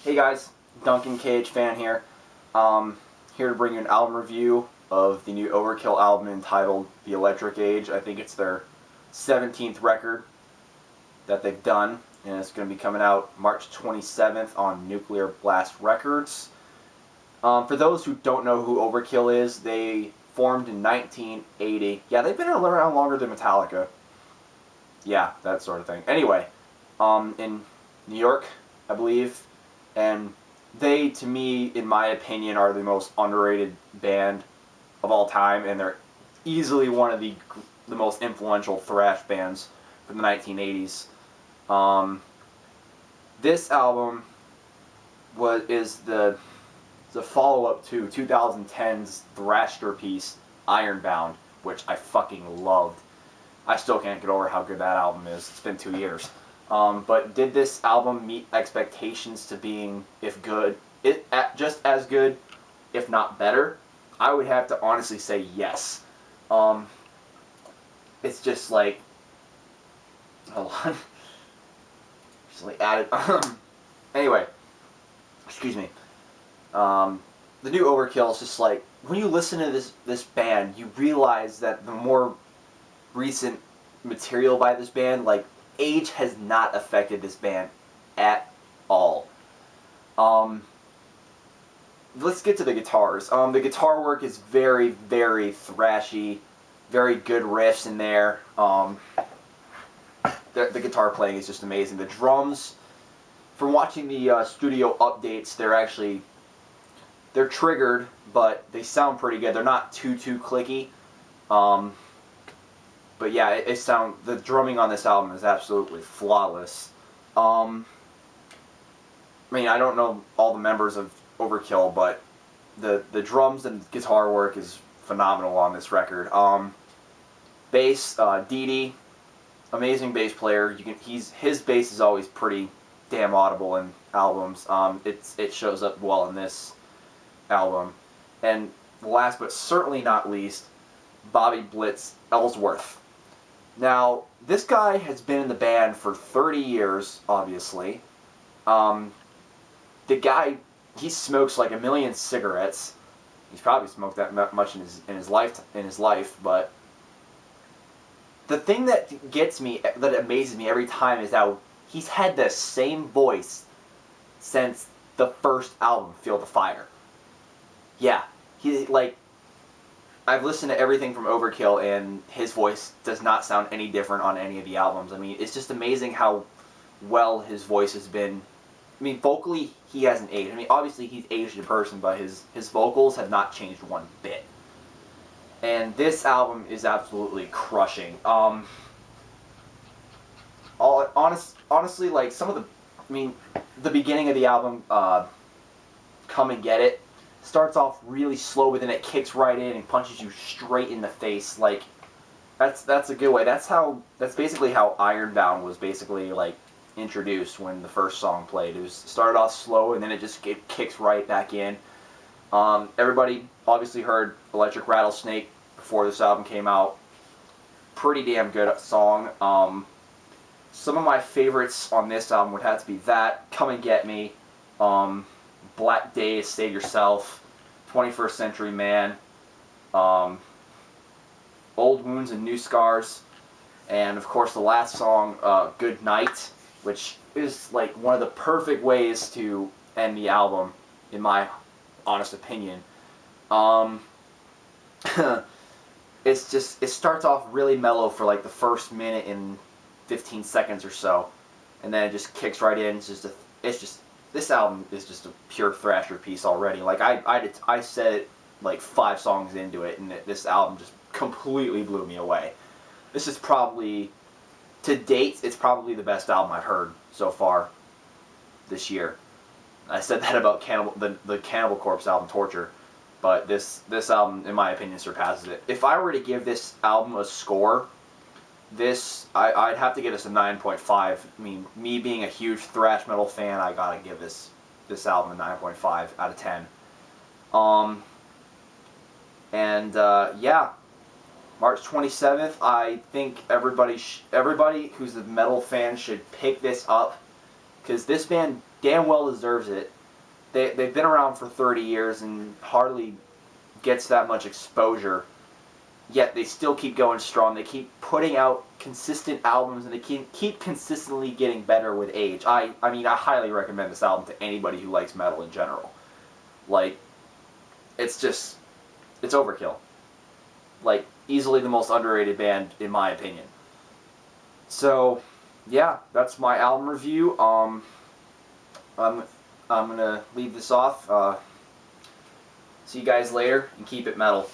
Hey guys, Duncan KH Fan here. Here to bring you an album review of the new Overkill album entitled The Electric Age. I think it's their 17th record that they've done, and it's going to be coming out March 27th on Nuclear Blast Records. For those who don't know who Overkill is, they formed in 1980. Yeah, they've been around longer than Metallica. Yeah, that sort of thing. Anyway, in New York, I believe. And they, to me, in my opinion, are the most underrated band of all time, and they're easily one of the most influential thrash bands from the 1980s. This album is the follow-up to 2010's thrashterpiece Ironbound, which I fucking loved. I still can't get over how good that album is. It's been 2 years. But did this album meet expectations to being, if good, just as good, if not better? I would have to honestly say yes. It's just like, hold on, just like added. Anyway, excuse me. The new Overkill is just like, when you listen to this band, you realize that the more recent material by this band, like, age has not affected this band at all. Let's get to the guitars. The guitar work is very, very thrashy, very good riffs in there. The guitar playing is just amazing. The drums, from watching the studio updates, they're triggered, but they sound pretty good. They're not too clicky. But yeah, the drumming on this album is absolutely flawless. I mean, I don't know all the members of Overkill, but the drums and guitar work is phenomenal on this record. Bass, Dee Dee, amazing bass player. His bass is always pretty damn audible in albums. It shows up well in this album. And last but certainly not least, Bobby Blitz Ellsworth. Now, this guy has been in the band for 30 years, obviously. The guy, he smokes like 1 million cigarettes. He's probably smoked that much in his life, but the thing that gets me, that amazes me every time, is how he's had the same voice since the first album, Feel the Fire. Yeah, I've listened to everything from Overkill, and his voice does not sound any different on any of the albums. I mean, it's just amazing how well his voice has been. I mean, vocally, he hasn't aged. I mean, obviously, he's aged in person, but his vocals have not changed one bit. And this album is absolutely crushing. Honestly, like, the beginning of the album, Come and Get It, starts off really slow, but then it kicks right in and punches you straight in the face. Like, that's a good way. That's basically how Ironbound was basically, like, introduced when the first song played. It started off slow, and then it just kicks right back in. Everybody obviously heard Electric Rattlesnake before this album came out. Pretty damn good song. Some of my favorites on this album would have to be that, Come and Get Me, Black Days, Save Yourself, 21st Century Man, Old Wounds and New Scars, and of course the last song, Good Night, which is like one of the perfect ways to end the album, in my honest opinion. It starts off really mellow for like the first minute and 15 seconds or so, and then it just kicks right in. This album is just a pure thrasher piece already. Like, I said it like 5 songs into it, and this album just completely blew me away. This is probably, to date, it's probably the best album I've heard so far this year. I said that about the Cannibal Corpse album, Torture, but this album, in my opinion, surpasses it. If I were to give this album a score, I'd have to give this a 9.5. I mean, me being a huge thrash metal fan, I gotta give this album a 9.5 out of 10. Yeah, March 27th. I think everybody who's a metal fan should pick this up, because this band damn well deserves it. They've been around for 30 years and hardly gets that much exposure, yet they still keep going strong. They keep putting out consistent albums, and they keep consistently getting better with age. I mean, I highly recommend this album to anybody who likes metal in general. Like, it's Overkill. Like, easily the most underrated band, in my opinion. So, yeah, that's my album review. I'm gonna leave this off. See you guys later, and keep it metal.